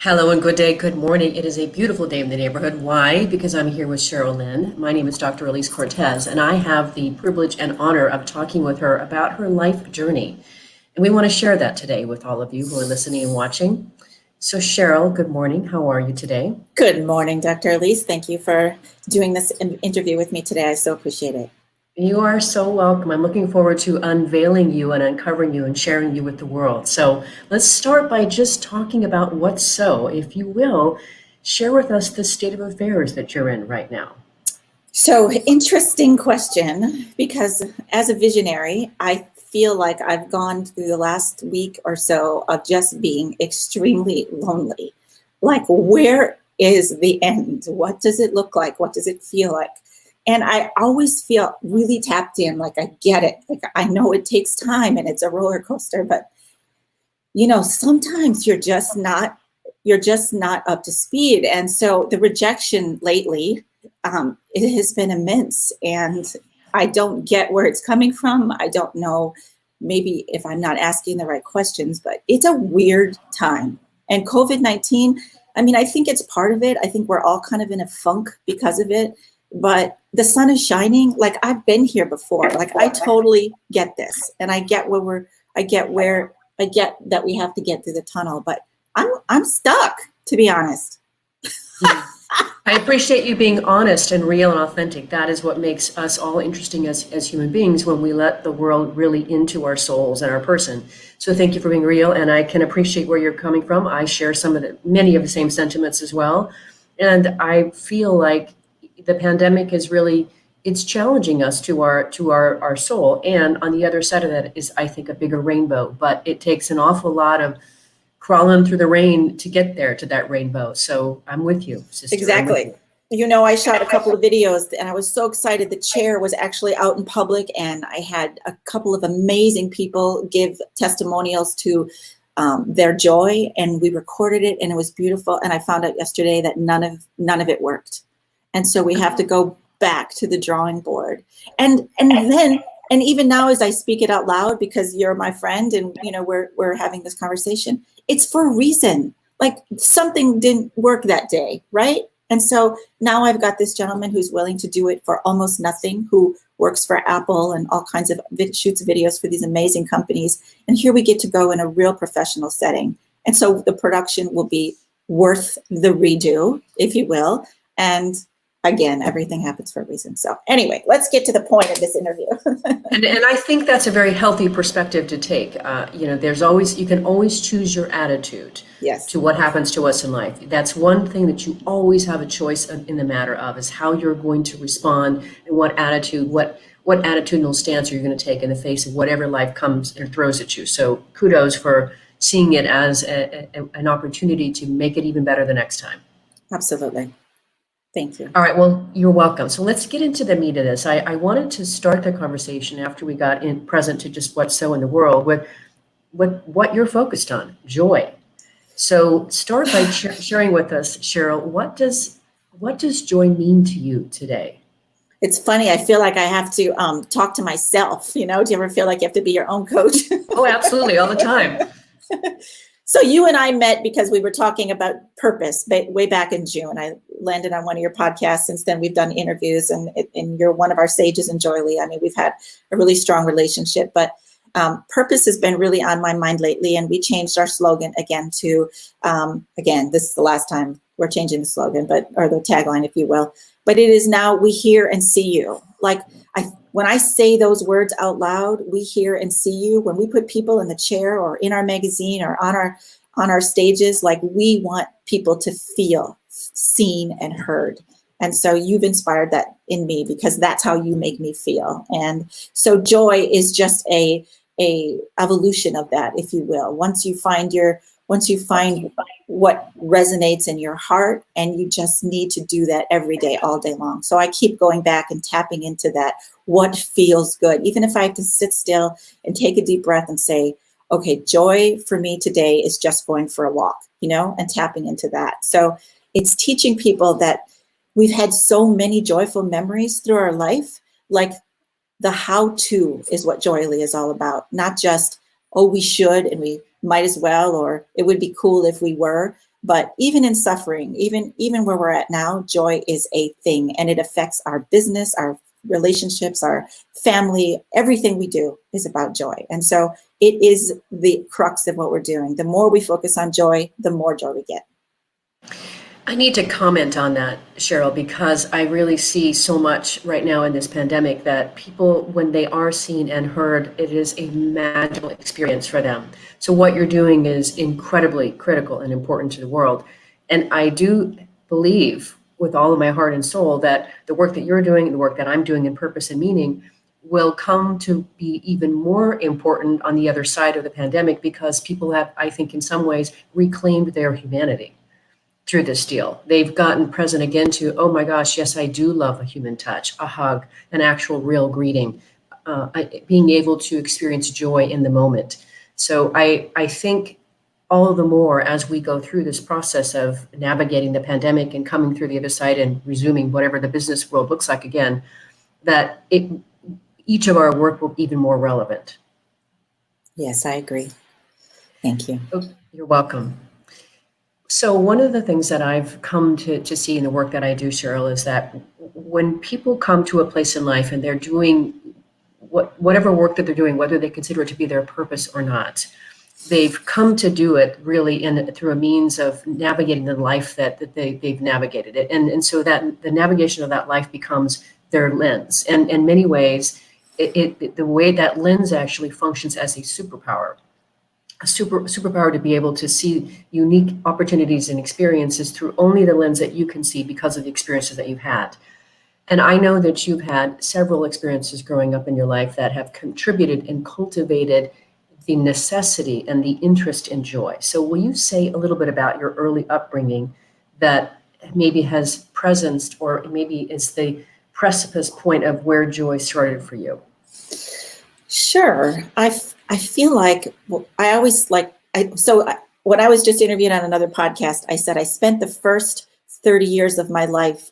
Hello and good day, good morning. It is a beautiful day in the neighborhood. Why? Because I'm here with Sheryl Lynn. My name is Dr. Alise Cortez, and I have the privilege and honor of talking with her about her life journey. And we want to share that today with all of you who are listening and watching. So, Sheryl, good morning. How are you today? Good morning, Dr. Alise. Thank you for doing this interview with me today. I so appreciate it. You are so welcome. I'm looking forward to unveiling you and uncovering you and sharing you with the world. So let's start by just talking about what's so. If you will, share with us the state of affairs that you're in right now. So, interesting question, because as a visionary, I feel like I've gone through the last week or so of just being extremely lonely. Like, where is the end? What does it look like? What does it feel like? And I always feel really tapped in, like I get it. Like I know it takes time and it's a roller coaster, but sometimes you're just not up to speed. And so the rejection lately, it has been immense, and I don't get where it's coming from. I don't know, maybe if I'm not asking the right questions, but it's a weird time. And COVID-19, I mean, I think it's part of it. I think we're all kind of in a funk because of it, but the sun is shining. Like I've been here before. Like I totally get this, and I get that we have to get through the tunnel, but I'm stuck, to be honest. I appreciate you being honest and real and authentic. That is what makes us all interesting as human beings, when we let the world really into our souls and our person. So thank you for being real, and I can appreciate where you're coming from. I share many of the same sentiments as well. And I feel like the pandemic is really, it's challenging us to our soul. And on the other side of that is, I think, a bigger rainbow. But it takes an awful lot of crawling through the rain to get there to that rainbow. So I'm with you, sister. Exactly. I shot a couple of videos and I was so excited. The chair was actually out in public, and I had a couple of amazing people give testimonials to their joy, and we recorded it, and it was beautiful. And I found out yesterday that none of it worked. And so we have to go back to the drawing board. And even now, as I speak it out loud, because you're my friend and we're having this conversation, it's for a reason. Like something didn't work that day, right? And so now I've got this gentleman who's willing to do it for almost nothing, who works for Apple and all kinds of shoots videos for these amazing companies. And here we get to go in a real professional setting. And so the production will be worth the redo, if you will. And again, everything happens for a reason. So anyway, let's get to the point of this interview. And I think that's a very healthy perspective to take. You can always choose your attitude. Yes. To what happens to us in life. That's one thing that you always have a choice in the matter of, is how you're going to respond and what attitudinal stance you're going to take in the face of whatever life comes or throws at you. So kudos for seeing it as an opportunity to make it even better the next time. Absolutely. Thank you. All right, well, you're welcome. So let's get into the meat of this. I wanted to start the conversation after we got present to just what's so in the world with what you're focused on, joy. So start by sharing with us, Sheryl, what does joy mean to you today? It's funny. I feel like I have to talk to myself. Do you ever feel like you have to be your own coach? Oh, absolutely, all the time. So you and I met because we were talking about purpose way back in June. I landed on one of your podcasts. Since then, we've done interviews, and you're one of our sages in Joyly. I mean, we've had a really strong relationship, but purpose has been really on my mind lately. And we changed our slogan again to, this is the last time we're changing the slogan, or the tagline, if you will. But it is now, we hear and see you. Like when I say those words out loud, we hear and see you. When we put people in the chair or in our magazine or on our stages, like we want people to feel seen and heard. And so you've inspired that in me, because that's how you make me feel. And so joy is just a evolution of that, if you will. Once you find what resonates in your heart, and you just need to do that every day, all day long. So I keep going back and tapping into that, what feels good, even if I have to sit still and take a deep breath and say, okay, joy for me today is just going for a walk, and tapping into that. So it's teaching people that we've had so many joyful memories through our life. Like the how-to is what Joyly is all about, not just, oh, we should and we might as well, or it would be cool if we were, But even in suffering, even where we're at now, joy is a thing, and it affects our business, our relationships, our family. Everything we do is about joy. And so it is the crux of what we're doing. The more we focus on joy, the more joy we get. I need to comment on that, Sheryl, because I really see so much right now in this pandemic that people, when they are seen and heard, it is a magical experience for them. So what you're doing is incredibly critical and important to the world. And I do believe with all of my heart and soul that the work that you're doing, the work that I'm doing in purpose and meaning will come to be even more important on the other side of the pandemic, because people have, I think, in some ways reclaimed their humanity through this deal. They've gotten present again to, oh my gosh, yes, I do love a human touch, a hug, an actual real greeting, being able to experience joy in the moment. So I think all the more as we go through this process of navigating the pandemic and coming through the other side and resuming whatever the business world looks like again, that each of our work will be even more relevant. Yes, I agree. Thank you. Oh, you're welcome. So one of the things that I've come to see in the work that I do, Sheryl, is that when people come to a place in life and they're doing whatever work that they're doing, whether they consider it to be their purpose or not, they've come to do it really through a means of navigating the life that they've navigated it. And so that the navigation of that life becomes their lens. And in many ways, the way that lens actually functions as a superpower. A superpower to be able to see unique opportunities and experiences through only the lens that you can see because of the experiences that you've had. And I know that you've had several experiences growing up in your life that have contributed and cultivated the necessity and the interest in joy. So will you say a little bit about your early upbringing that maybe has presenced or maybe is the precipice point of where joy started for you? Sure. I feel like, well, I always like, when I was just interviewed on another podcast, I said I spent the first 30 years of my life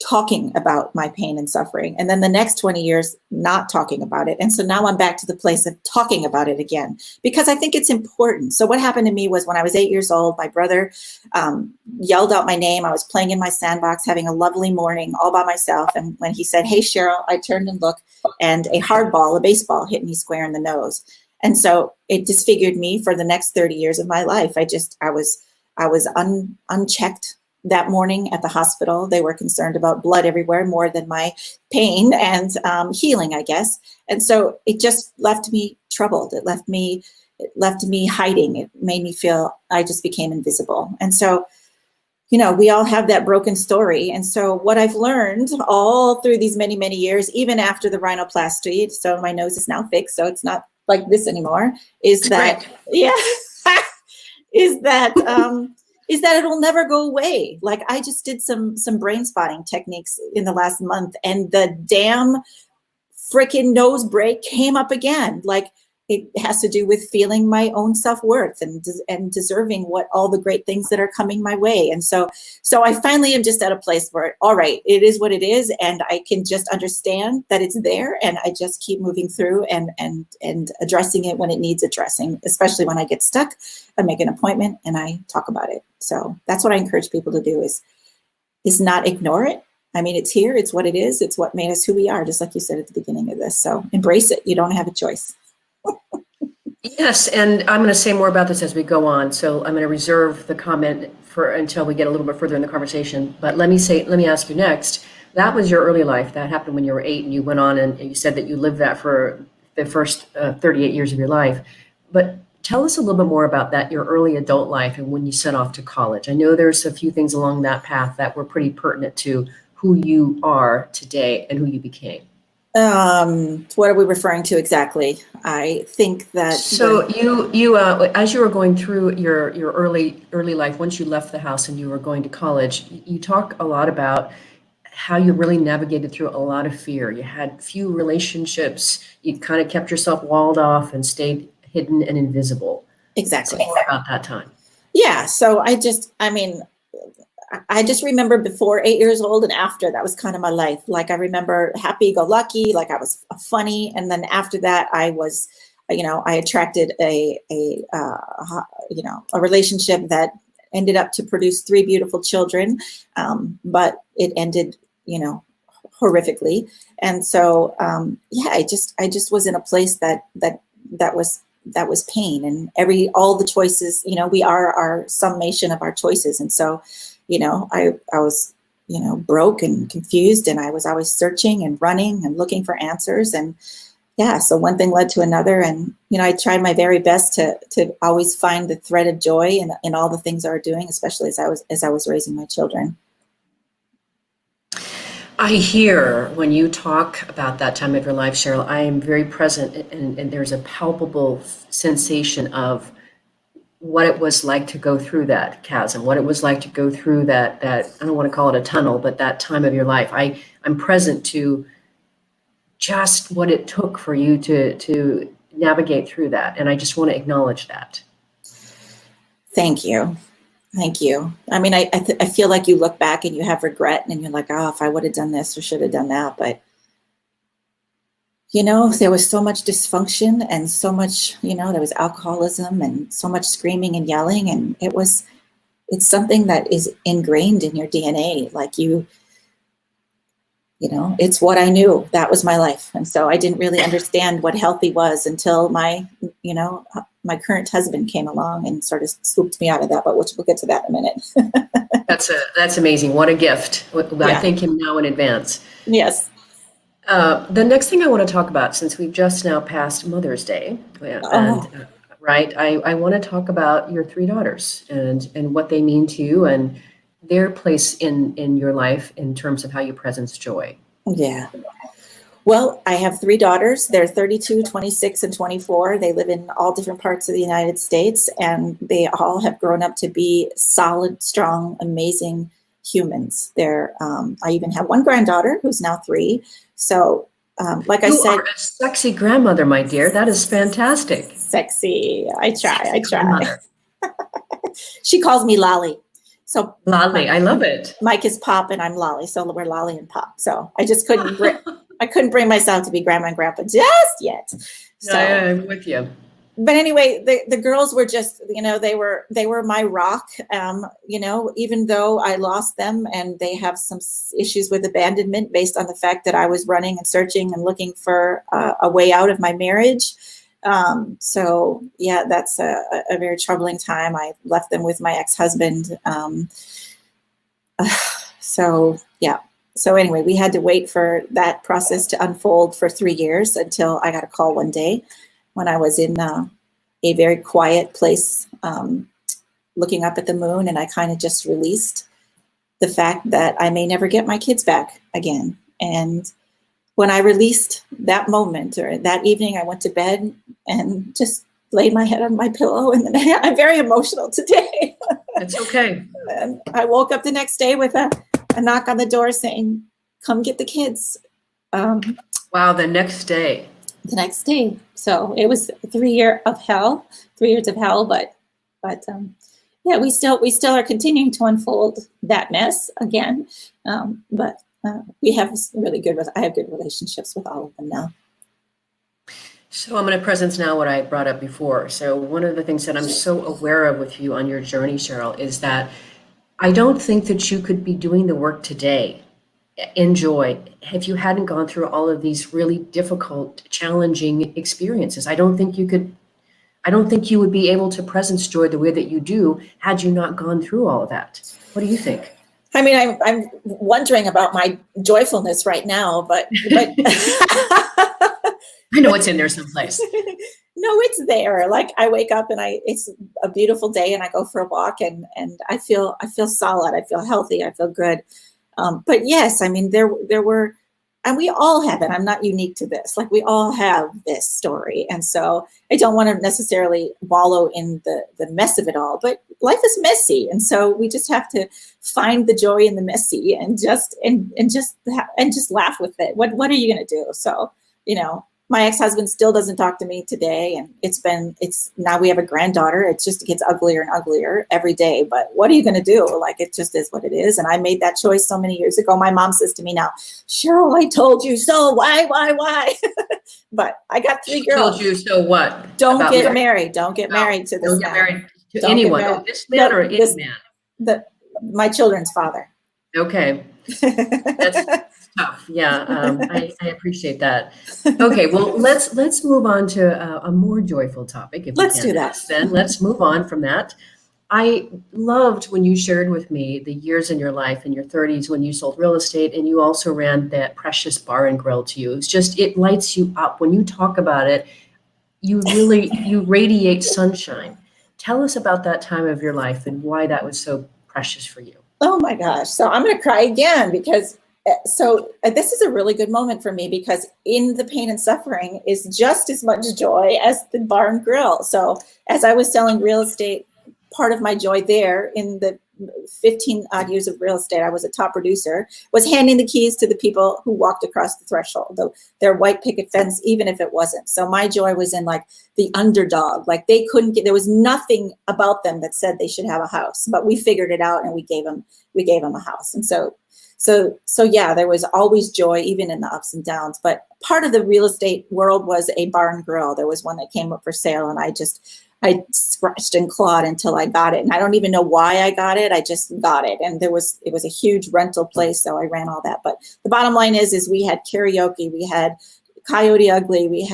talking about my pain and suffering, and then the next 20 years not talking about it. And so now I'm back to the place of talking about it again, because I think it's important. So what happened to me was when I was 8 years old, my brother yelled out my name. I was playing in my sandbox, having a lovely morning all by myself. And when he said, "Hey, Sheryl," I turned and looked, and a hardball, a baseball, hit me square in the nose. And so it disfigured me for the next 30 years of my life. I was unchecked that morning at the hospital. They were concerned about blood everywhere more than my pain and healing, I guess. And so it just left me troubled. It left me hiding. It made me feel I just became invisible. And so, we all have that broken story. And so what I've learned all through these many, many years, even after the rhinoplasty, so my nose is now fixed, so it's not like this anymore, is that it'll never go away. Like, I just did some brain spotting techniques in the last month, and the damn freaking nose break came up again. Like, it has to do with feeling my own self-worth and deserving what all the great things that are coming my way. And so I finally am just at a place where, all right, it is what it is, and I can just understand that it's there, and I just keep moving through and addressing it when it needs addressing, especially when I get stuck. I make an appointment and I talk about it. So that's what I encourage people to do is not ignore it. I mean, it's here, it's what it is, it's what made us who we are, just like you said at the beginning of this. So embrace it. You don't have a choice. Yes, and I'm going to say more about this as we go on. So I'm going to reserve the comment for until we get a little bit further in the conversation. But let me ask you next. That was your early life. That happened when you were 8, and you went on and you said that you lived that for the first 38 years of your life. But tell us a little bit more about that, your early adult life, and when you set off to college. I know there's a few things along that path that were pretty pertinent to who you are today and who you became. What are we referring to exactly? I think that. So you as you were going through your early life, once you left the house and you were going to college, you talk a lot about how you really navigated through a lot of fear. You had few relationships. You kind of kept yourself walled off and stayed hidden and invisible. Exactly. Say more about that time. Yeah. So I just remember before 8 years old and after, that was kind of my life. Like, I remember happy-go-lucky, like I was funny. And then after that, I was, I attracted a relationship that ended up to produce 3 beautiful children, but it ended, horrifically. And so, I just was in a place that was pain, and all the choices, we are our summation of our choices. And so, I was, broke and confused, and I was always searching and running and looking for answers. And so one thing led to another. And, I tried my very best to always find the thread of joy in all the things I was doing, especially as I was raising my children. I hear when you talk about that time of your life, Sheryl, I am very present, and there's a palpable sensation of what it was like to go through that chasm, what it was like to go through that I don't want to call it a tunnel, but that time of your life. I'm present to just what it took for you to navigate through that. And I just want to acknowledge that. Thank you. Thank you. I mean, I feel like you look back and you have regret, and you're like, oh, if I would have done this or should have done that. But, there was so much dysfunction and so much, there was alcoholism and so much screaming and yelling. And it's something that is ingrained in your DNA. Like it's what I knew. That was my life. And so I didn't really understand what healthy was until my current husband came along and sort of swooped me out of that, but we'll get to that in a minute. That's amazing. What a gift. I thank him now in advance. Yes. The next thing I want to talk about, since we've just now passed Mother's Day, and right, I want to talk about your 3 daughters and what they mean to you and their place in your life in terms of how you presence joy. Yeah. Well, I have 3 daughters. They're 32, 26, and 24. They live in all different parts of the United States, and they all have grown up to be solid, strong, amazing humans. I even have one granddaughter who's now 3. So, like I said, you are a sexy grandmother, my dear. That is fantastic. Sexy. I try. She calls me Lolly. So Lolly, I love it. Mike is Pop and I'm Lolly, so we're Lolly and Pop. So I just couldn't bring myself to be grandma and grandpa just yet. So I'm with you. But anyway, the girls were just, they were my rock. Even though I lost them, and they have some issues with abandonment based on the fact that I was running and searching and looking for a way out of my marriage. So yeah, that's a very troubling time. I left them with my ex-husband. So anyway, we had to wait for that process to unfold for 3 years until I got a call one day when I was in a very quiet place, looking up at the moon. And I kind of just released the fact that I may never get my kids back again. And when I released that moment, or that evening, I went to bed and just laid my head on my pillow. And then I'm very emotional today. It's okay. And I woke up the next day with a knock on the door saying, "Come get the kids." Wow, the next day. The next day. So it was 3 years of hell, but yeah, we still are continuing to unfold that mess again. But we have I have good relationships with all of them now. So I'm going to presence now what I brought up before. So one of the things that I'm so aware of with you on your journey, Sheryl, is that I don't think that you could be doing the work today in joy if you hadn't gone through all of these really difficult, challenging experiences. I don't think you would be able to presence joy the way that you do had you not gone through all of that. What do you think? I mean, I'm wondering about my joyfulness right now, but I know it's in there someplace. No, it's there. Like I wake up and it's a beautiful day and I go for a walk and I feel solid. I feel healthy. I feel good. But yes, I mean, there were, and we all have it. I'm not unique to this. Like we all have this story. And so I don't want to necessarily wallow in the mess of it all, but life is messy. And so we just have to find the joy in the messy and just laugh with it. What are you going to do? So, my ex-husband still doesn't talk to me today. And it's now we have a granddaughter. It just gets uglier and uglier every day. But what are you going to do? Like, it just is what it is. And I made that choice so many years ago. My mom says to me now, "Sheryl, I told you so. Why?" But I got 3 girls. Told you so what? Don't get married. Don't get married to this. Don't get married To Don't get anyone, mad. this man or any This, man? my children's father. Okay, that's tough. Yeah, I appreciate that. Okay, well, let's move on to a more joyful topic, if we Let's can. do that. Then let's move on from that. I loved when you shared with me the years in your life in your 30s when you sold real estate and you also ran that precious bar and grill to you. It's just, it lights you up. When you talk about it, you radiate sunshine. Tell us about that time of your life and why that was so precious for you. Oh my gosh. So I'm going to cry again because this is a really good moment for me because in the pain and suffering is just as much joy as the bar and grill. So as I was selling real estate, part of my joy there in the 15 odd years of real estate, I was a top producer, was handing the keys to the people who walked across the threshold, their white picket fence, even if it wasn't. So my joy was in like the underdog, like they couldn't get, there was nothing about them that said they should have a house, but we figured it out and we gave them a house. And so yeah, there was always joy, even in the ups and downs. But part of the real estate world was a bar and grill. There was one that came up for sale, and I scratched and clawed until I got it. And I don't even know why I got it. I just got it. And it was a huge rental place, so I ran all that. But the bottom line is we had karaoke, we had Coyote Ugly, we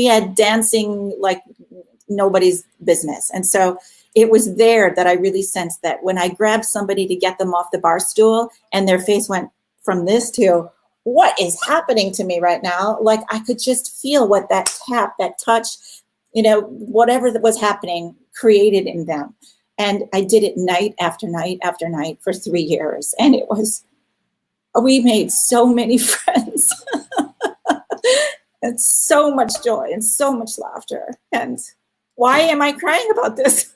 had dancing like nobody's business. And so it was there that I really sensed that when I grabbed somebody to get them off the bar stool and their face went from this to what is happening to me right now, like I could just feel what that tap, that touch, whatever that was happening created in them. And I did it night after night after night for 3 years. And we made so many friends and so much joy and so much laughter. And why am I crying about this?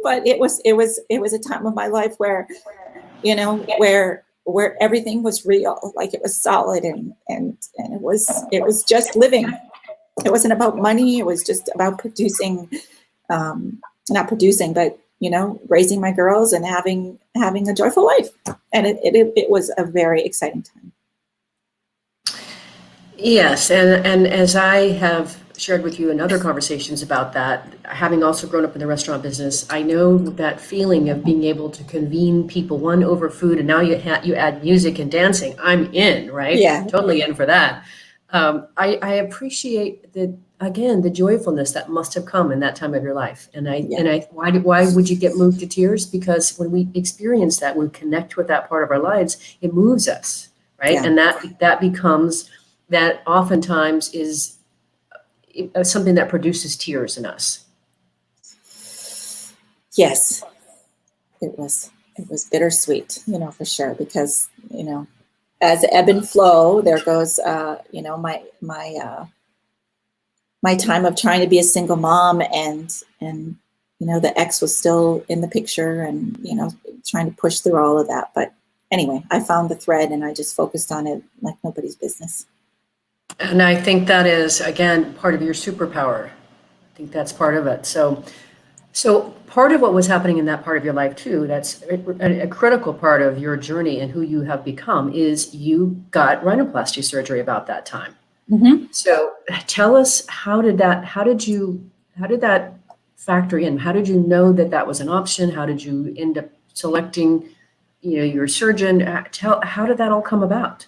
But it was a time of my life where, where everything was real, like it was solid and it was just living. It wasn't about money. It was just about producing, not producing, but raising my girls and having a joyful life. And it was a very exciting time. Yes, and as I have shared with you in other conversations about that, having also grown up in the restaurant business, I know that feeling of being able to convene people, one over food, and now you add music and dancing. I'm in, right? Yeah. Totally in for that. I appreciate the joyfulness that must have come in that time of your life. And why would you get moved to tears? Because when we experience that, we connect with that part of our lives, it moves us, right? Yeah. And that becomes, that oftentimes is something that produces tears in us. Yes, it was bittersweet, for sure, because, as ebb and flow, there goes, my time of trying to be a single mom and the ex was still in the picture and, trying to push through all of that. But anyway, I found the thread and I just focused on it like nobody's business. And I think that is, again, part of your superpower. I think that's part of it. So part of what was happening in that part of your life too, that's a critical part of your journey and who you have become, is you got rhinoplasty surgery about that time. Mm-hmm. So tell us, how did that factor in? How did you know that was an option? How did you end up selecting, your surgeon? How did that all come about?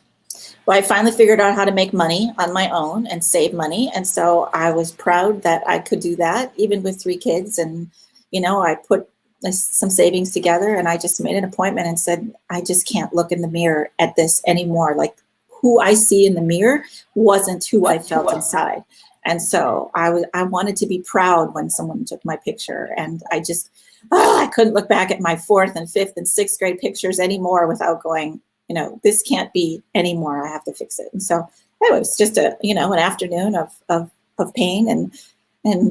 Well, I finally figured out how to make money on my own and save money. And so I was proud that I could do that, even with 3 kids. And, I put some savings together and I just made an appointment and said, I just can't look in the mirror at this anymore. Like, who I see in the mirror wasn't who I felt inside. And so I wanted to be proud when someone took my picture. And I couldn't look back at my 4th and 5th and 6th grade pictures anymore without going, this can't be anymore. I have to fix it. And so it was just an afternoon of pain and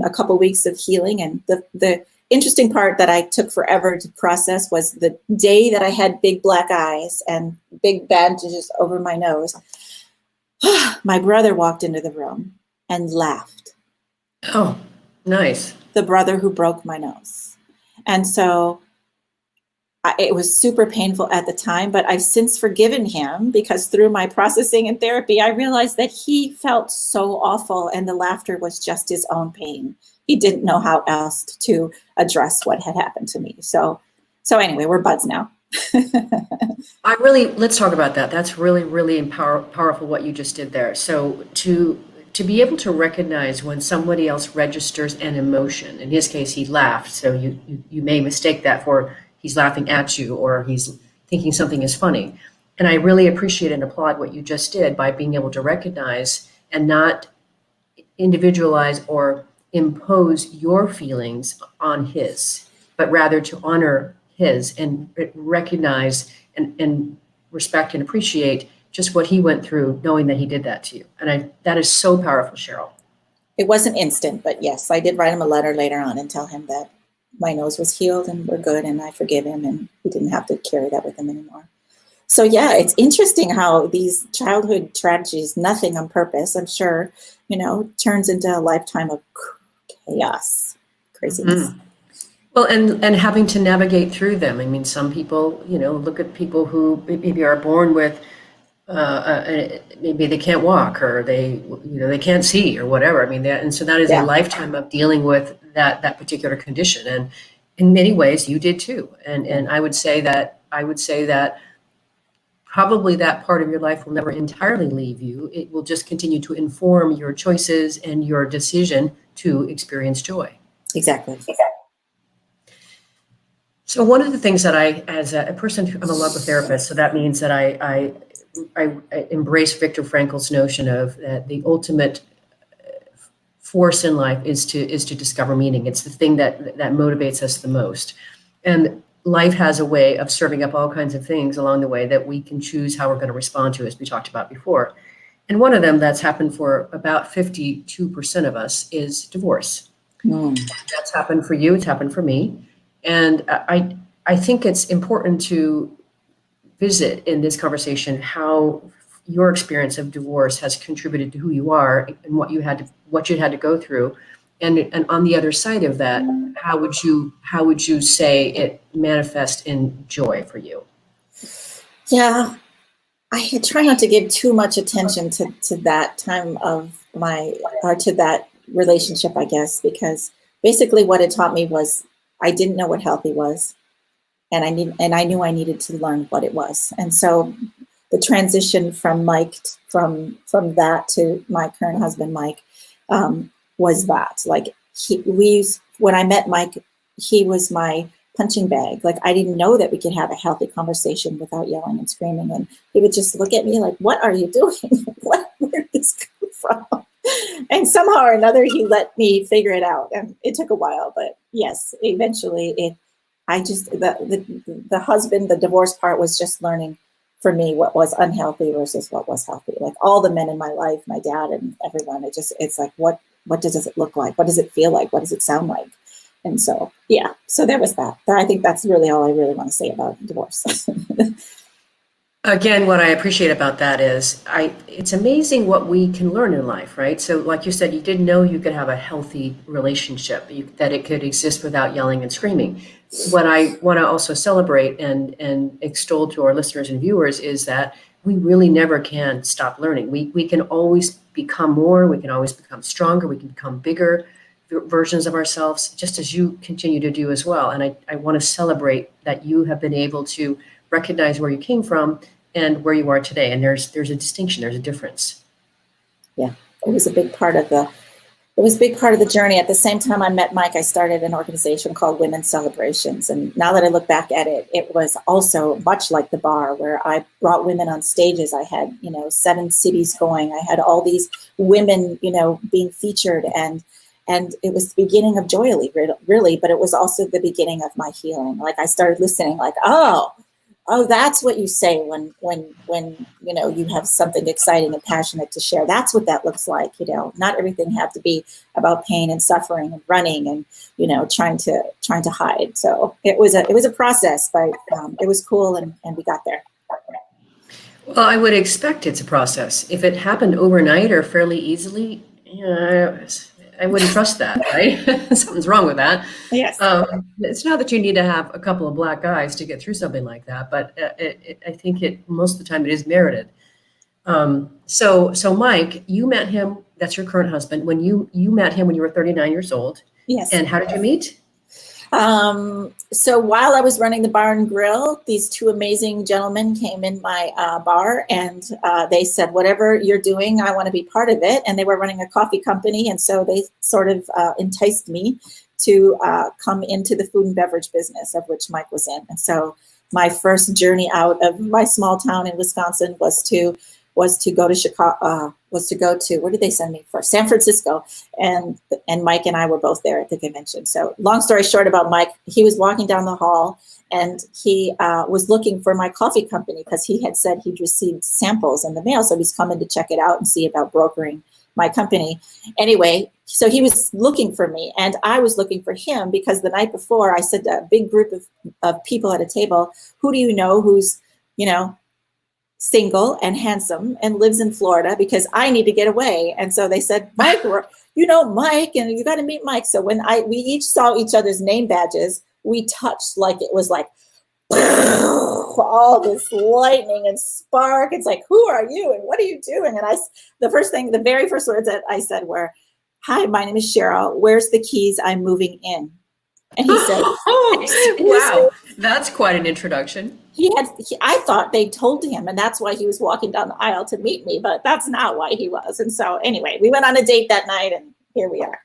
a couple of weeks of healing. And the interesting part that I took forever to process was the day that I had big black eyes and big bandages over my nose. My brother walked into the room and laughed. Oh, nice. The brother who broke my nose. And so it was super painful at the time, but I've since forgiven him because through my processing and therapy, I realized that he felt so awful and the laughter was just his own pain he didn't know how else to address what had happened to me. So anyway, we're buds now. Let's talk about that. That's really, really powerful what you just did there. So to be able to recognize when somebody else registers an emotion, in his case, he laughed. So you may mistake that for he's laughing at you or he's thinking something is funny. And I really appreciate and applaud what you just did by being able to recognize and not individualize or impose your feelings on his, but rather to honor his and recognize and respect and appreciate just what he went through, knowing that he did that to you. And that is so powerful, Sheryl. It wasn't instant, but yes, I did write him a letter later on and tell him that my nose was healed and we're good and I forgive him and he didn't have to carry that with him anymore. So yeah, it's interesting how these childhood tragedies, nothing on purpose, I'm sure, turns into a lifetime of chaos, craziness. Mm-hmm. Well, and having to navigate through them. I mean, some people, look at people who maybe are born with, maybe they can't walk or they can't see or whatever. I mean, and so that is a lifetime of dealing with that particular condition. And in many ways, you did too. And I would say that probably that part of your life will never entirely leave you. It will just continue to inform your choices and your decision to experience joy. Exactly. So one of the things that as a person, I'm a love therapist, so that means that I embrace Viktor Frankl's notion of that the ultimate force in life is to discover meaning. It's the thing that motivates us the most. And life has a way of serving up all kinds of things along the way that we can choose how we're going to respond to, as we talked about before. And one of them that's happened for about 52% of us is divorce. That's happened for you. It's happened for me. And I think it's important to visit in this conversation how your experience of divorce has contributed to who you are and what you had to go through. And on the other side of that, how would you say it manifests in joy for you? Yeah, I try not to give too much attention to that time of to that relationship, I guess, because basically what it taught me was I didn't know what healthy was, and I knew I needed to learn what it was. And so the transition from Mike, from that to my current husband, Mike, was that. Like when I met Mike, he was my punching bag. Like I didn't know that we could have a healthy conversation without yelling and screaming. And he would just look at me like, "What are you doing? Where did this come from?" And somehow or another, he let me figure it out. And it took a while, but yes, eventually the husband, the divorce part was just learning for me what was unhealthy versus what was healthy. Like all the men in my life, my dad and everyone, it's like, what does it look like? What does it feel like? What does it sound like? And so, yeah, so there was that. I think that's really all I really want to say about divorce. Again, what I appreciate about that is it's amazing what we can learn in life, right? So like you said, you didn't know you could have a healthy relationship, that it could exist without yelling and screaming. What I want to also celebrate and extol to our listeners and viewers is that we really never can stop learning. We can always become more, we can always become stronger, we can become bigger versions of ourselves, just as you continue to do as well. And I want to celebrate that you have been able to recognize where you came from and where you are today. And there's a distinction, there's a difference. Yeah, it was a big part of the journey. At the same time I met Mike, I started an organization called Women's Celebrations. And now that I look back at it, it was also much like the bar, where I brought women on stages. I had, 7 cities going. I had all these women, being featured, and it was the beginning of Joyely, really, but it was also the beginning of my healing. Like I started listening, like, oh, that's what you say when you have something exciting and passionate to share. That's what that looks like. Not everything had to be about pain and suffering and running and trying to hide. So it was a process, but it was cool, and we got there. Well, I would expect it's a process. If it happened overnight or fairly easily, I wouldn't trust that, right? Something's wrong with that. Yes. It's not that you need to have a couple of black eyes to get through something like that, but I think most of the time it is merited. So Mike, you met him, that's your current husband, when you met him when you were 39 years old. Yes. And how did you meet? So while I was running the bar and grill, these two amazing gentlemen came in my bar, and they said, whatever you're doing, I want to be part of it. And they were running a coffee company. And so they sort of enticed me to come into the food and beverage business, of which Mike was in. And so my first journey out of my small town in Wisconsin was to go to Chicago, where did they send me first? San Francisco. And Mike and I were both there at the convention. So long story short about Mike, he was walking down the hall, and he was looking for my coffee company because he had said he'd received samples in the mail. So he's coming to check it out and see about brokering my company. Anyway, so he was looking for me, and I was looking for him because the night before I said to a big group of people at a table, who do you know who's, single and handsome and lives in Florida, because I need to get away. And so they said, Mike, Mike, and you got to meet Mike. So when we each saw each other's name badges, we touched like it was like all this lightning and spark. It's like, who are you and what are you doing? And the very first words that I said were, hi, my name is Sheryl. Where's the keys? I'm moving in. And he said, wow, that's quite an introduction. I thought they told him, and that's why he was walking down the aisle to meet me, but that's not why he was. And so anyway, we went on a date that night, and here we are.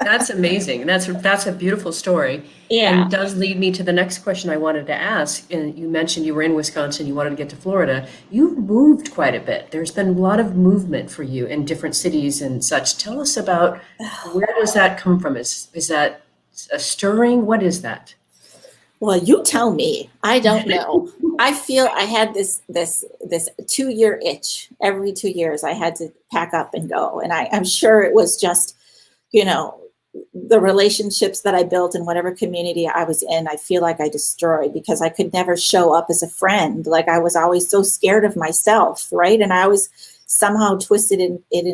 That's amazing. That's a beautiful story. Yeah. And does lead me to the next question I wanted to ask. And you mentioned you were in Wisconsin, you wanted to get to Florida. You've moved quite a bit. There's been a lot of movement for you in different cities and such. Tell us about, where does that come from? Is that a stirring? What is that? Well, you tell me. I don't know. I feel I had this 2-year itch. Every 2 years I had to pack up and go. And I'm sure it was just, the relationships that I built in whatever community I was in, I feel like I destroyed because I could never show up as a friend. Like I was always so scared of myself, right? And I was somehow twisted it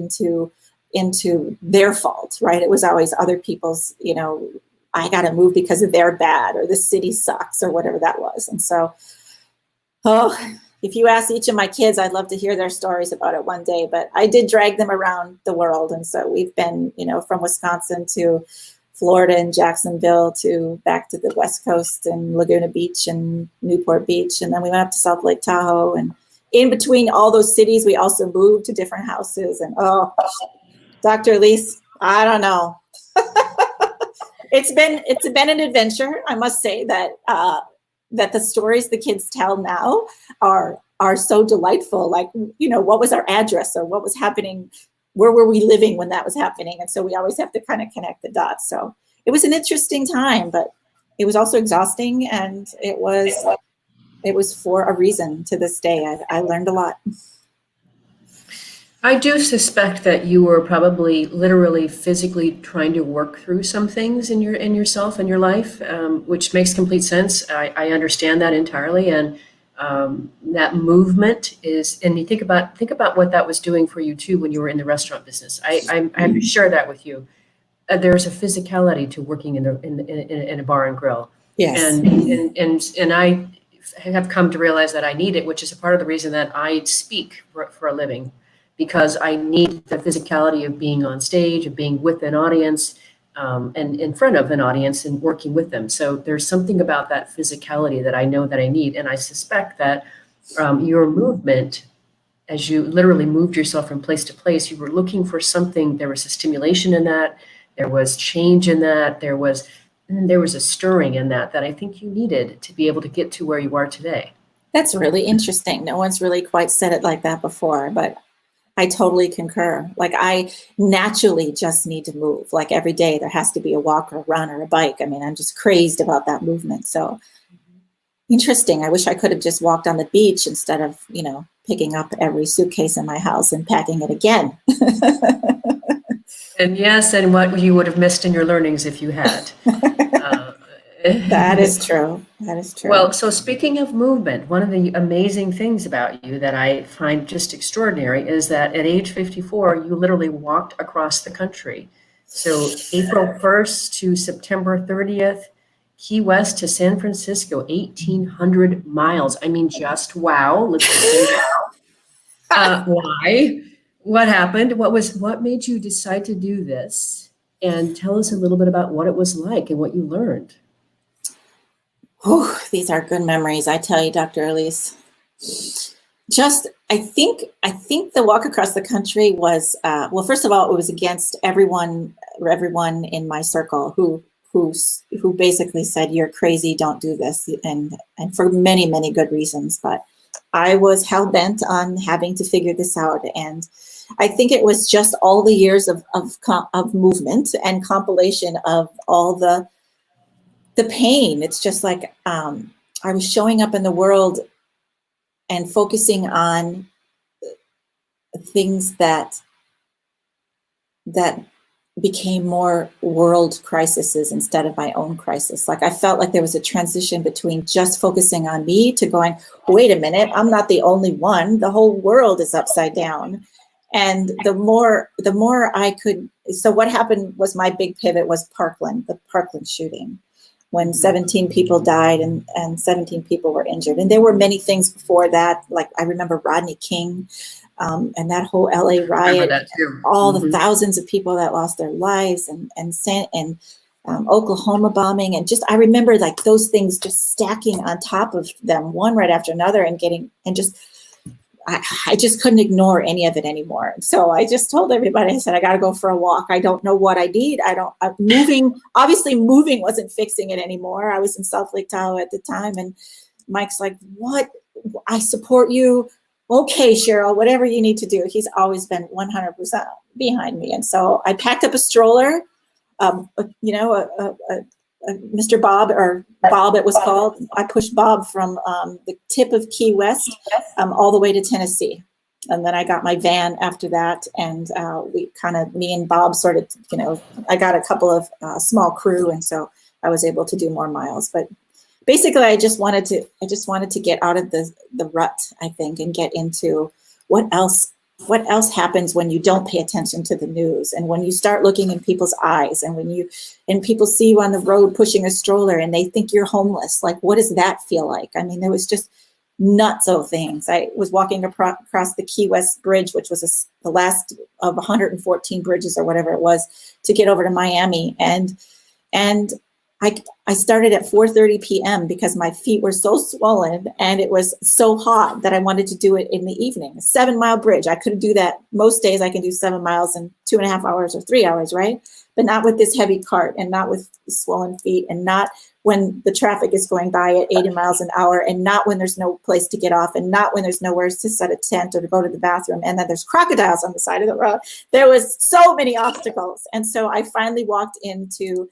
into their fault, right? It was always other people's, I got to move because they're bad, or the city sucks, or whatever that was. And so, if you ask each of my kids, I'd love to hear their stories about it one day, but I did drag them around the world. And so we've been, from Wisconsin to Florida and Jacksonville to back to the West Coast and Laguna Beach and Newport Beach. And then we went up to South Lake Tahoe. And in between all those cities, we also moved to different houses. And Dr. Alise, I don't know. It's been an adventure. I must say that that the stories the kids tell now are so delightful. Like, what was our address, or what was happening? Where were we living when that was happening? And so we always have to kind of connect the dots. So it was an interesting time, but it was also exhausting, and it was for a reason. To this day, I learned a lot. I do suspect that you were probably literally physically trying to work through some things in yourself and your life, which makes complete sense. I understand that entirely, and that movement is. And you think about what that was doing for you too when you were in the restaurant business. I have to share that with you. There's a physicality to working in a bar and grill. Yes. And I have come to realize that I need it, which is a part of the reason that I speak for a living. Because I need the physicality of being on stage, of being with an audience, and in front of an audience and working with them. So there's something about that physicality that I know that I need. And I suspect that your movement, as you literally moved yourself from place to place, you were looking for something. There was a stimulation in that. There was change in that. There was a stirring in that I think you needed to be able to get to where you are today. That's really interesting. No one's really quite said it like that before, but I totally concur. Like I naturally just need to move. Like every day there has to be a walk or a run or a bike. I mean, I'm just crazed about that movement. So interesting. I wish I could have just walked on the beach instead of, picking up every suitcase in my house and packing it again. And yes, and what you would have missed in your learnings if you had. That is true. That is true. Well, so speaking of movement, one of the amazing things about you that I find just extraordinary is that at age 54, you literally walked across the country. So April 1st to September 30th, Key West to San Francisco, 1,800 miles. I mean, just wow. Let's say wow. Why? What happened? What made you decide to do this? and tell us a little bit about what it was like and what you learned. Oh, these are good memories, I tell you, Dr. Alise. Just, I think the walk across the country was, well, first of all, it was against everyone in my circle who basically said, you're crazy, don't do this, and for many, many good reasons. But I was hell bent on having to figure this out, and I think it was just all the years of movement and compilation of all the pain. It's just like I was showing up in the world and focusing on things that became more world crises instead of my own crisis. Like I felt like there was a transition between just focusing on me to going, wait a minute, I'm not the only one. The whole world is upside down. And the more I could, so what happened was my big pivot was the Parkland shooting, when 17 people died and 17 people were injured. And there were many things before that. Like I remember Rodney King and that whole LA riot, all the thousands of people that lost their lives, and Oklahoma bombing. And just, I remember like those things just stacking on top of them, one right after another, and I just couldn't ignore any of it anymore. So I just told everybody, I said, I got to go for a walk. I don't know what I need. Obviously moving wasn't fixing it anymore. I was in South Lake Tahoe at the time. And Mike's like, what? I support you. Okay, Sheryl, whatever you need to do. He's always been 100% behind me. And so I packed up a stroller, Mr. Bob, or Bob it was called. I pushed Bob from the tip of Key West all the way to Tennessee. And then I got my van after that. And me and Bob sort of, I got a couple of small crew. And so I was able to do more miles. But basically, I just wanted to get out of the rut, I think, and get into what else happens when you don't pay attention to the news, and when you start looking in people's eyes, and when people see you on the road pushing a stroller and they think you're homeless. Like, what does that feel like? I mean, there was just nutso things. I was walking across the Key West Bridge, which was the last of 114 bridges or whatever it was, to get over to Miami. And I started at 4:30 p.m. because my feet were so swollen and it was so hot that I wanted to do it in the evening. A 7-mile bridge. I couldn't do that. Most days I can do 7 miles in 2.5 hours or 3 hours, right? But not with this heavy cart, and not with swollen feet, and not when the traffic is going by at 80 miles an hour, and not when there's no place to get off, and not when there's nowhere to set a tent or to go to the bathroom, and then there's crocodiles on the side of the road. There was so many obstacles. And so I finally walked into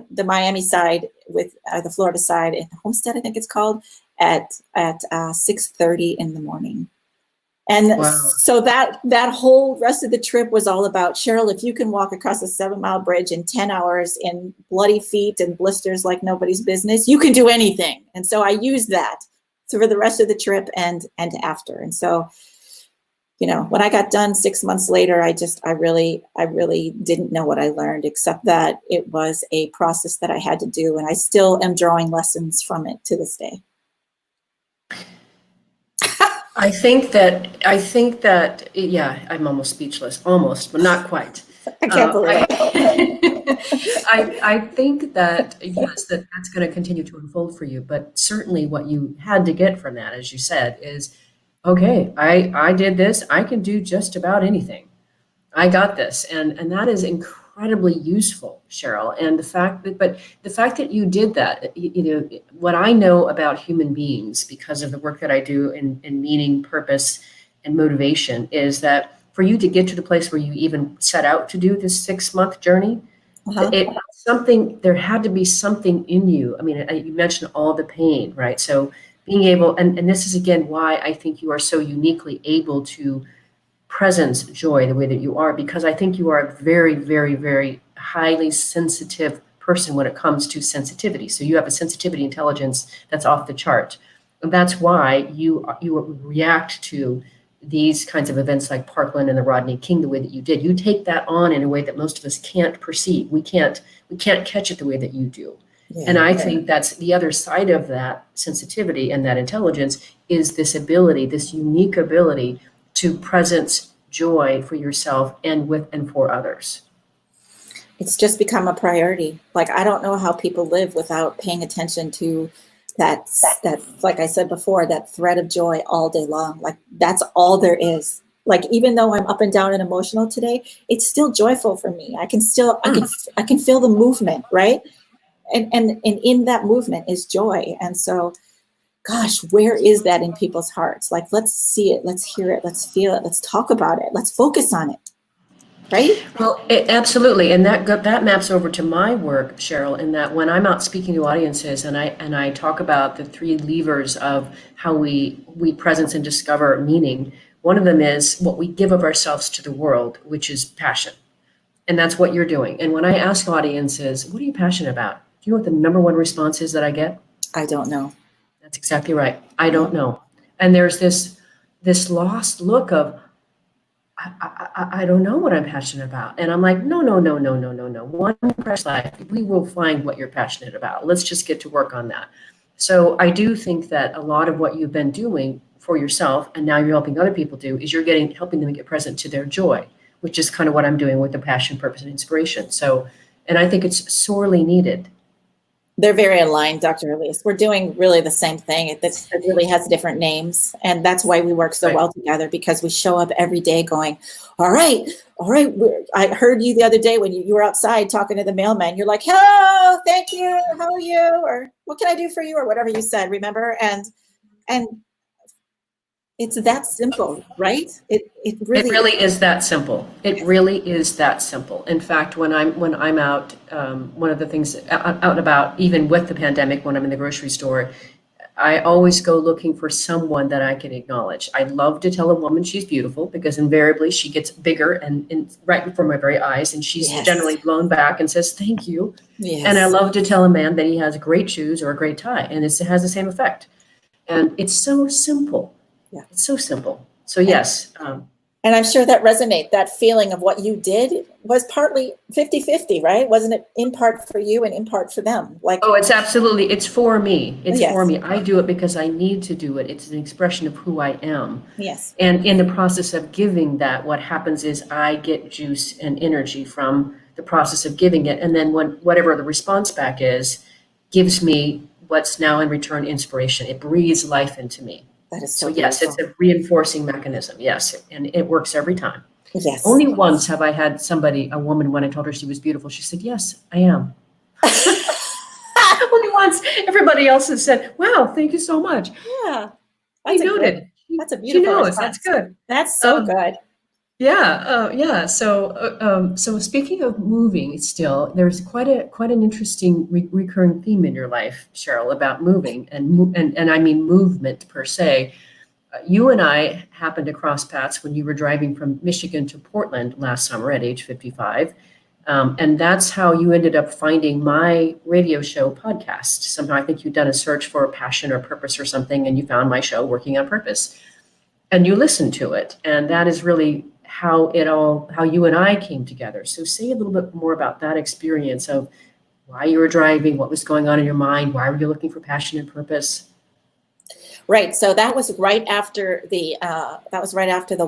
the Miami side with the Florida side, in Homestead, I think it's called, at 6:30 in the morning. And wow. So that whole rest of the trip was all about, Sheryl, if you can walk across a 7-mile bridge in 10 hours in bloody feet and blisters like nobody's business, you can do anything. And so I used that for the rest of the trip and after. And so, when I got done 6 months later, I really didn't know what I learned, except that it was a process that I had to do. And I still am drawing lessons from it to this day. I think that, yeah, I'm almost speechless, almost, but not quite. I can't believe it. I think that, yes, that's going to continue to unfold for you. But certainly what you had to get from that, as you said, is, okay, I did this. I can do just about anything. I got this. And that is incredibly useful, Sheryl. And the fact that you did that, what I know about human beings, because of the work that I do in meaning, purpose, and motivation, is that for you to get to the place where you even set out to do this 6-month journey, there had to be something in you. I mean, you mentioned all the pain, right? So being able, and this is again why I think you are so uniquely able to presence joy the way that you are, because I think you are a very, very, very highly sensitive person when it comes to sensitivity. So you have a sensitivity intelligence that's off the chart. And that's why you react to these kinds of events like Parkland and the Rodney King the way that you did. You take that on in a way that most of us can't perceive. We can't catch it the way that you do. Yeah, and I think that's the other side of that sensitivity and that intelligence, is this ability, this unique ability to presence joy for yourself and with and for others? It's just become a priority. Like, I don't know how people live without paying attention to that, like I said before, that thread of joy all day long. Like, that's all there is. Like, even though I'm up and down and emotional today, it's still joyful for me. I can feel the movement, right? And in that movement is joy. And so, gosh, where is that in people's hearts? Like, let's see it, let's hear it, let's feel it, let's talk about it, let's focus on it, right? Well, absolutely, and that maps over to my work, Sheryl. In that, when I'm out speaking to audiences, and I talk about the three levers of how we presence and discover meaning. One of them is what we give of ourselves to the world, which is passion, and that's what you're doing. And when I ask audiences, "What are you passionate about?" Do you know what the number one response is that I get? I don't know. That's exactly right. I don't know. And there's this lost look of I don't know what I'm passionate about. And I'm like, no, no, no, no, no, no, no. One fresh life, we will find what you're passionate about. Let's just get to work on that. So I do think that a lot of what you've been doing for yourself, and now you're helping other people do, is you're helping them get present to their joy, which is kind of what I'm doing with the passion, purpose, and inspiration. So, and I think it's sorely needed. They're very aligned, Dr. Alise. We're doing really the same thing. It really has different names. And that's why we work so well together, because we show up every day going, all right. I heard you the other day when you were outside talking to the mailman. You're like, hello, thank you, how are you? Or what can I do for you? Or whatever you said, remember? And it's that simple, right? It really is that simple. It really is that simple. In fact, when I'm out, one of the things out and about, even with the pandemic, when I'm in the grocery store, I always go looking for someone that I can acknowledge. I love to tell a woman she's beautiful, because invariably she gets bigger and right before my very eyes, and she's generally blown back and says thank you. Yes. And I love to tell a man that he has great shoes or a great tie, and it has the same effect. And it's so simple. Yeah, it's so simple. So yes. And I'm sure that resonates. That feeling of what you did was partly 50-50, right? Wasn't it in part for you and in part for them? Like, oh, it's absolutely, it's for me. It's for me. I do it because I need to do it. It's an expression of who I am. Yes. And in the process of giving that, what happens is I get juice and energy from the process of giving it. And then whatever the response back is, gives me what's now in return inspiration. It breathes life into me. That is so yes, it's a reinforcing mechanism. Yes, and it works every time. Yes. Only once have I had a woman, when I told her she was beautiful, she said, "Yes, I am." Only once. Everybody else has said, "Wow, thank you so much." Yeah, I noted. That's a beautiful response. That's good. That's so good. Yeah. So speaking of moving, still, there's quite an interesting recurring theme in your life, Sheryl, about moving and I mean movement per se. You and I happened to cross paths when you were driving from Michigan to Portland last summer at age 55. And that's how you ended up finding my radio show podcast. Somehow I think you'd done a search for a passion or purpose or something, and you found my show, Working on Purpose. And you listened to it. And that is really how you and I came together. So say a little bit more about that experience of why you were driving, what was going on in your mind, why were you looking for passion and purpose? Right. So that was right after the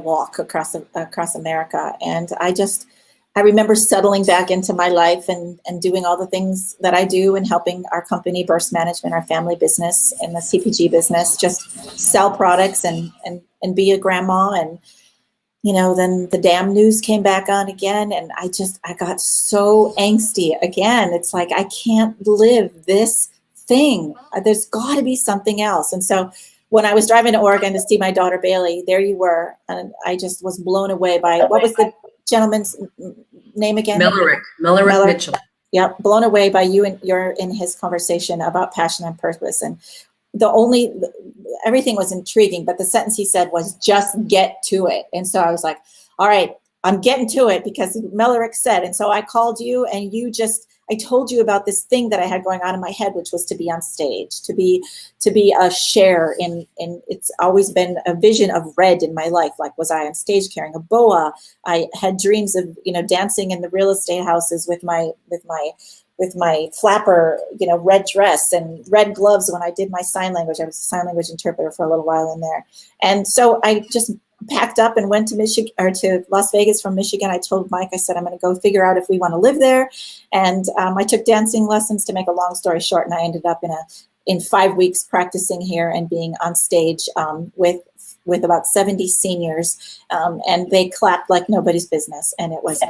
walk across America, and I remember settling back into my life and doing all the things that I do and helping our company, Burst Management, our family business and the CPG business, just sell products and be a grandma. And then the damn news came back on again, and I got so angsty again. It's like, I can't live this thing. There's got to be something else. And so when I was driving to Oregon to see my daughter Bailey, there you were, and I just was blown away by, what was the gentleman's name again? Millerick Mitchell. Yep, blown away by you, and you're in his conversation about passion and purpose. And everything was intriguing, but the sentence he said was, just get to it. And so I was like, all right, I'm getting to it, because Mellerick said. And so I called you, and I told you about this thing that I had going on in my head, which was to be on stage, to be a share in it's always been a vision of red in my life. Like, was I on stage carrying a boa? I had dreams of, dancing in the real estate houses with my flapper, red dress and red gloves when I did my sign language. I was a sign language interpreter for a little while in there. And so I just packed up and went to Michigan or to Las Vegas from Michigan. I told Mike, I said, I'm going to go figure out if we want to live there. And I took dancing lessons, to make a long story short. And I ended up in 5 weeks practicing here and being on stage with about 70 seniors. And they clapped like nobody's business. And it was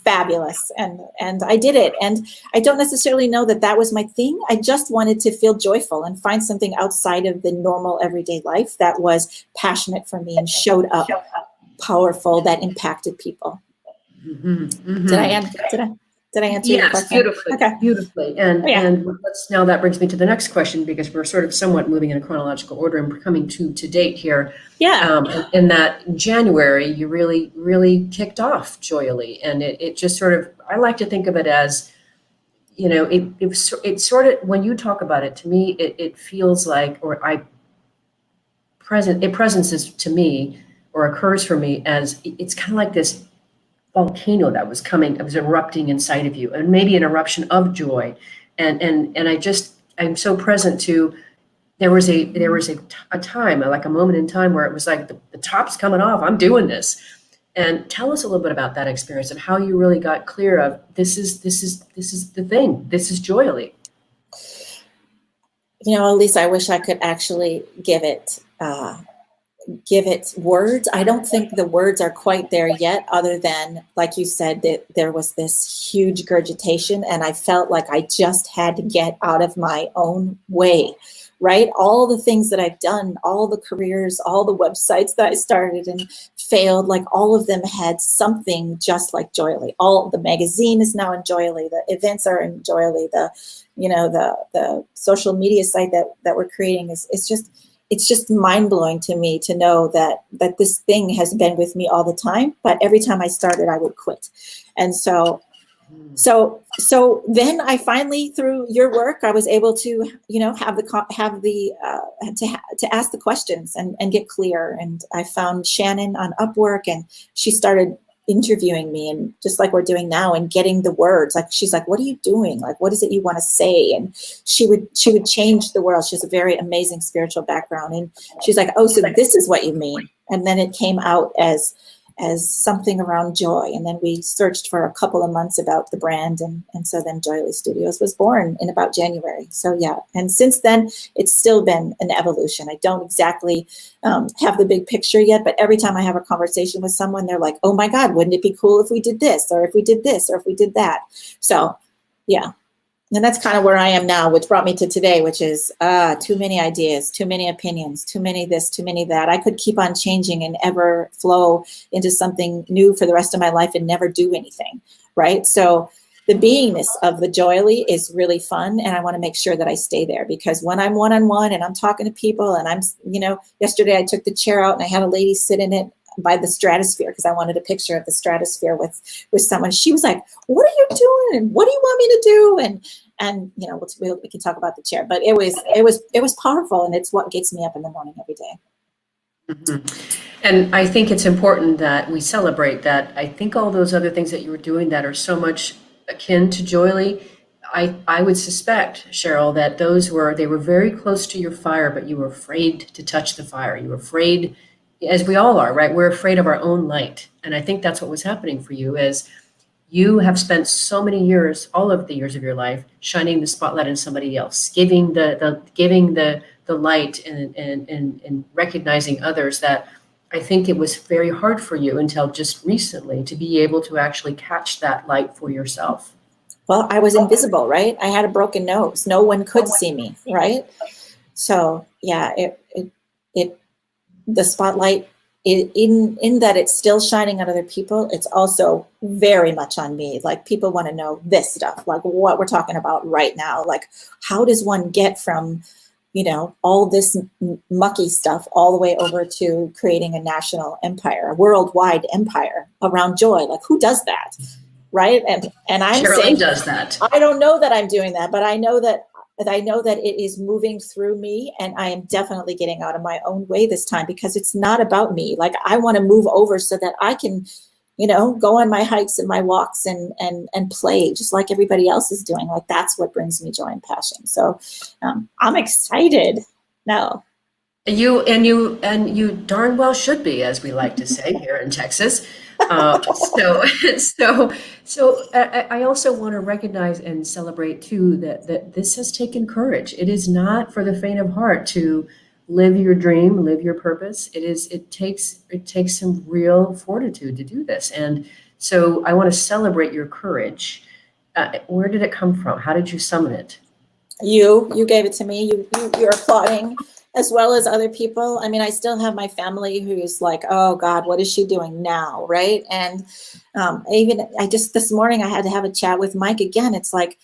fabulous. And I did it. And I don't necessarily know that that was my thing. I just wanted to feel joyful and find something outside of the normal everyday life that was passionate for me and showed up powerful, that impacted people. Mm-hmm, mm-hmm. Did I answer your question? Yes, beautifully, okay. Beautifully. And now that brings me to the next question, because we're sort of somewhat moving in a chronological order and we're coming to date here. Yeah. In that in January, you really, really kicked off Joyly. And it just sort of, I like to think of it as, you know, it sort of, when you talk about it, to me, it feels like, presences to me or occurs for me as, it's kind of like this volcano that was coming, it was erupting inside of you, and maybe an eruption of joy. And I'm so present to, there was a time, like a moment in time where it was like the top's coming off, I'm doing this. And tell us a little bit about that experience of how you really got clear of this is the thing, this is Joyly. You know, Alise, I wish I could actually give it words. I don't think the words are quite there yet, other than, like you said, that there was this huge gurgitation and I felt like I just had to get out of my own way, right? All the things that I've done, all the careers, all the websites that I started and failed, like all of them had something just like Joyly. All the magazine is now in Joyly, the events are in Joyly, the social media site that we're creating it's just mind-blowing to me to know that this thing has been with me all the time, but every time I started, I would quit. And so then I finally, through your work, I was able to, to ask the questions and get clear. And I found Shannon on Upwork, and she started interviewing me, and just like we're doing now, and getting the words. Like, she's like, what are you doing? Like, what is it you want to say? And she would change the world. She has a very amazing spiritual background. And she's like, oh, so this is what you mean. And then it came out as something around joy. And then we searched for a couple of months about the brand. And so then Joyless Studios was born in about January. So yeah. And since then, it's still been an evolution. I don't exactly have the big picture yet, but every time I have a conversation with someone, they're like, oh my God, wouldn't it be cool if we did this, or if we did this, or if we did that? So yeah. And that's kind of where I am now, which brought me to today, which is too many ideas, too many opinions, too many this, too many that. I could keep on changing and ever flow into something new for the rest of my life and never do anything, right? So the beingness of the Joyly is really fun, and I want to make sure that I stay there, because when I'm one-on-one and I'm talking to people, and I'm, yesterday I took the chair out and I had a lady sit in it by the stratosphere, because I wanted a picture of the stratosphere with someone. She was like, what are you doing? And what do you want me to do? And we can talk about the chair, but it was powerful, and it's what gets me up in the morning every day. Mm-hmm. And I think it's important that we celebrate that. I think all those other things that you were doing that are so much akin to Joyly, I would suspect, Sheryl, that they were very close to your fire, but you were afraid to touch the fire. You were afraid, as we all are, right? We're afraid of our own light. And I think that's what was happening for you, is you have spent so many years, all of the years of your life, shining the spotlight on somebody else, giving the light and recognizing others, that I think it was very hard for you until just recently to be able to actually catch that light for yourself. Well, I was invisible, right? I had a broken nose. No one could see me, right? So yeah, the spotlight, in that it's still shining on other people, it's also very much on me. Like, people want to know this stuff, like what we're talking about right now. Like, how does one get from, all this mucky stuff all the way over to creating a national empire, a worldwide empire around joy? Like, who does that? Right. And I'm Sheryl saying, does that. I don't know that I'm doing that, but I know that it is moving through me, and I am definitely getting out of my own way this time, because it's not about me. Like, I want to move over so that I can, go on my hikes and my walks and play just like everybody else is doing. Like, that's what brings me joy and passion. So I'm excited now. You darn well should be, as we like to say here in Texas. So, I also want to recognize and celebrate too that this has taken courage. It is not for the faint of heart to live your dream, live your purpose. It takes some real fortitude to do this, and so I want to celebrate your courage. Where did it come from? How did you summon it? You gave it to me. You're applauding as well as other people. I mean, I still have my family who's like, oh God, what is she doing now? Right. And I just this morning I had to have a chat with Mike again. It's like,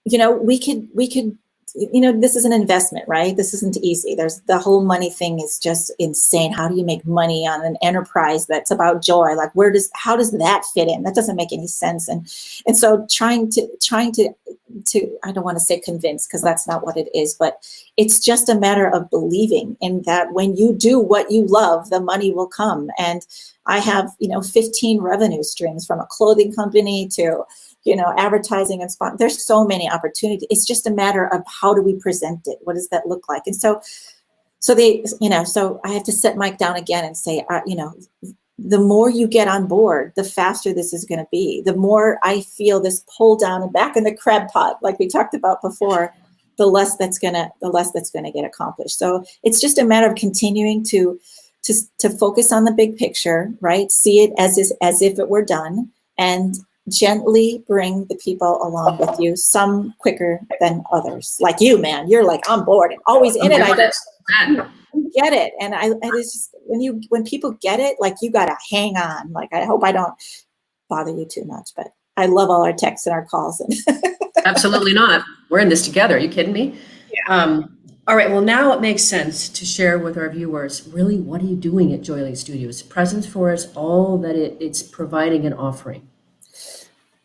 we could this is an investment, right? This isn't easy. There's the whole money thing is just insane. How do you make money on an enterprise that's about joy? Like how does that fit in? That doesn't make any sense. And so trying to I don't want to say convince, because that's not what it is, but it's just a matter of believing in that when you do what you love, the money will come. And I have, 15 revenue streams, from a clothing company to advertising and spot. There's so many opportunities. It's just a matter of how do we present it? What does that look like? And so I have to set Mike down again and say, the more you get on board, the faster this is going to be. The more I feel this pull down and back in the crab pot, like we talked about before, the less that's going to get accomplished. So it's just a matter of continuing to focus on the big picture, right? See it as if it were done, and gently bring the people along with you, some quicker than others. Like you, man, you're like on board and always in it. I get it. And it's just when people get it, like you got to hang on. Like, I hope I don't bother you too much, but I love all our texts and our calls. Absolutely not. We're in this together. Are you kidding me? Yeah. All right. Well, now it makes sense to share with our viewers, really, what are you doing at Joyless Studios? Presence for us, all that it's providing and offering.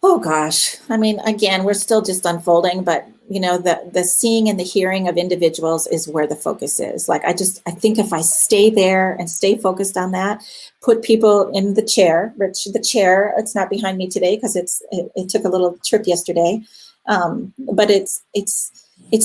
Oh gosh. I mean, again, we're still just unfolding, but the seeing and the hearing of individuals is where the focus is. Like, I think if I stay there and stay focused on that, put people in the chair, which the chair, it's not behind me today because it took a little trip yesterday. But it's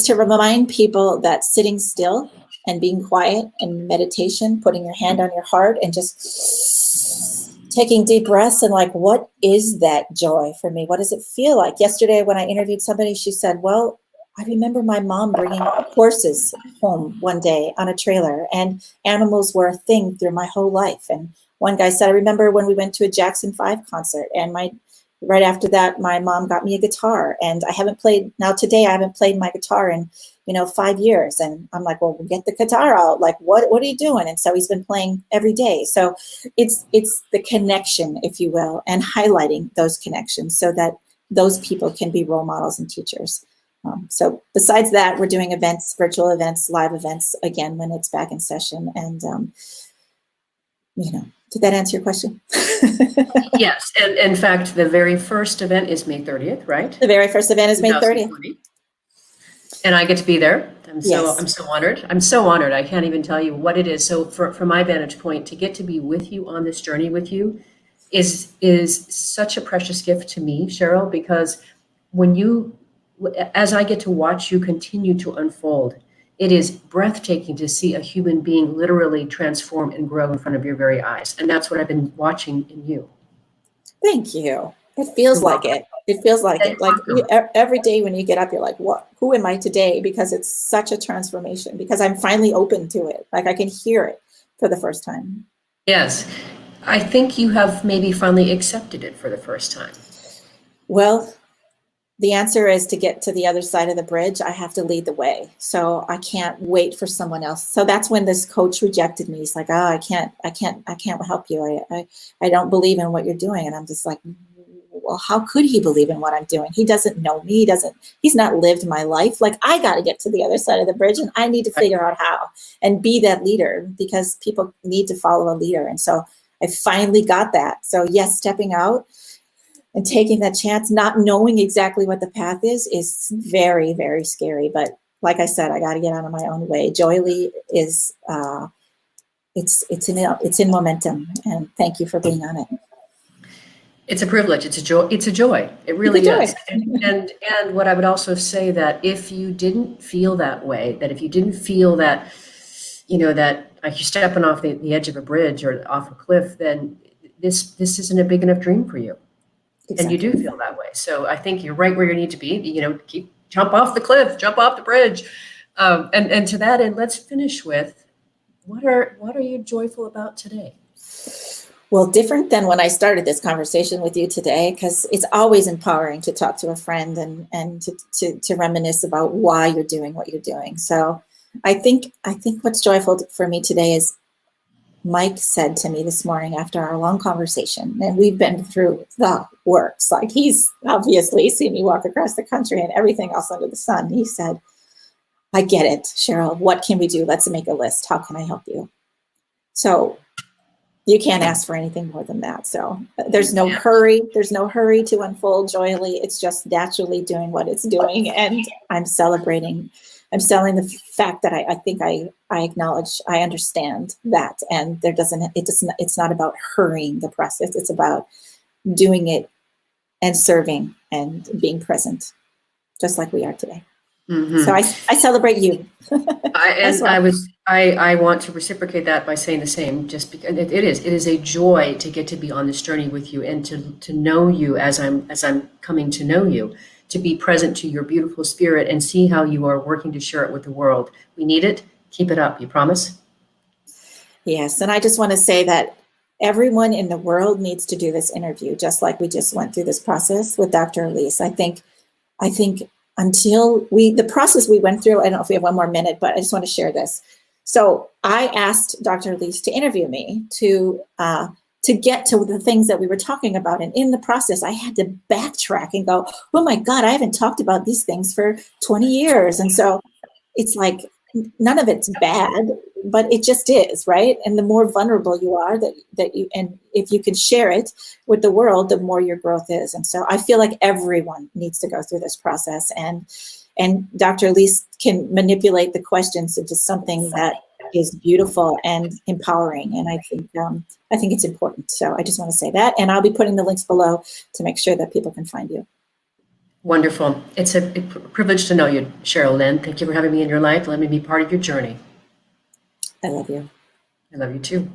to remind people that sitting still and being quiet and meditation, putting your hand on your heart and just taking deep breaths and like, what is that joy for me? What does it feel like? Yesterday, when I interviewed somebody, she said, well, I remember my mom bringing horses home one day on a trailer, and animals were a thing through my whole life. And one guy said, I remember when we went to a Jackson 5 concert, and right after that, my mom got me a guitar, and I haven't played my guitar in 5 years. And I'm like, well, get the guitar out. Like, what are you doing? And so he's been playing every day. So it's the connection, if you will, and highlighting those connections so that those people can be role models and teachers. So besides that, we're doing events, virtual events, live events, again, when it's back in session. And, did that answer your question? Yes. And in fact, the very first event is May 30th, right? The very first event is May 30th. And I get to be there. I'm so honored. I'm so honored. I can't even tell you what it is. So from my vantage point, to get to be with you on this journey with you is such a precious gift to me, Sheryl, because as I get to watch you continue to unfold, it is breathtaking to see a human being literally transform and grow in front of your very eyes. And that's what I've been watching in you. Thank you. It feels like it. It feels like it. Like every day when you get up, you're like, what? Who am I today? Because it's such a transformation, because I'm finally open to it. Like, I can hear it for the first time. Yes. I think you have maybe finally accepted it for the first time. Well, the answer is to get to the other side of the bridge, I have to lead the way. So I can't wait for someone else. So that's when this coach rejected me. He's like, oh, I can't help you. I don't believe in what you're doing. And I'm just like, well, how could he believe in what I'm doing? He doesn't know me. He's not lived my life. Like, I got to get to the other side of the bridge, and I need to figure out how and be that leader, because people need to follow a leader. And so I finally got that. So yes, stepping out and taking that chance, not knowing exactly what the path is very, very scary. But like I said, I got to get out of my own way. Joyly is, it's in momentum, and thank you for being on it. It's a privilege. It's a joy. It's a joy. It really is. And what I would also say, that if you didn't feel that way, that if you didn't feel that that like you're stepping off the edge of a bridge or off a cliff, then this isn't a big enough dream for you. And you do feel that way. So I think you're right where you need to be. Jump off the cliff, jump off the bridge. And to that end, let's finish with what are you joyful about today? Well, different than when I started this conversation with you today, because it's always empowering to talk to a friend and to reminisce about why you're doing what you're doing. So I think what's joyful for me today is Mike said to me this morning after our long conversation, and we've been through the works. Like, he's obviously seen me walk across the country and everything else under the sun. He said, I get it, Sheryl. What can we do? Let's make a list. How can I help you? So you can't ask for anything more than that. So there's no hurry. There's no hurry to unfold Joyly. It's just naturally doing what it's doing. And I'm celebrating the fact that I think I acknowledge, I understand that. And it's not about hurrying the process. It's about doing it and serving and being present, just like we are today. Mm-hmm. So I celebrate you. I want to reciprocate that by saying the same, just because it is a joy to get to be on this journey with you and to know you as I'm coming to know you, to be present to your beautiful spirit and see how you are working to share it with the world. We need it. Keep it up. You promise? Yes. And I just want to say that everyone in the world needs to do this interview, just like we just went through this process with Dr. Alise. I think until the process we went through, I don't know if we have one more minute, but I just want to share this. So I asked Dr. Alise to interview me to get to the things that we were talking about. And in the process, I had to backtrack and go, oh my God, I haven't talked about these things for 20 years. And so it's like, none of it's bad, but it just is, right? And the more vulnerable you are and if you can share it with the world, the more your growth is. And so I feel like everyone needs to go through this process, and Dr. Alise can manipulate the questions into something that is beautiful and empowering. And I think it's important. So I just want to say that, and I'll be putting the links below to make sure that people can find you. Wonderful. It's a privilege to know you, Sheryl, Lynn. Thank you for having me in your life. Let me be part of your journey. I love you. I love you too.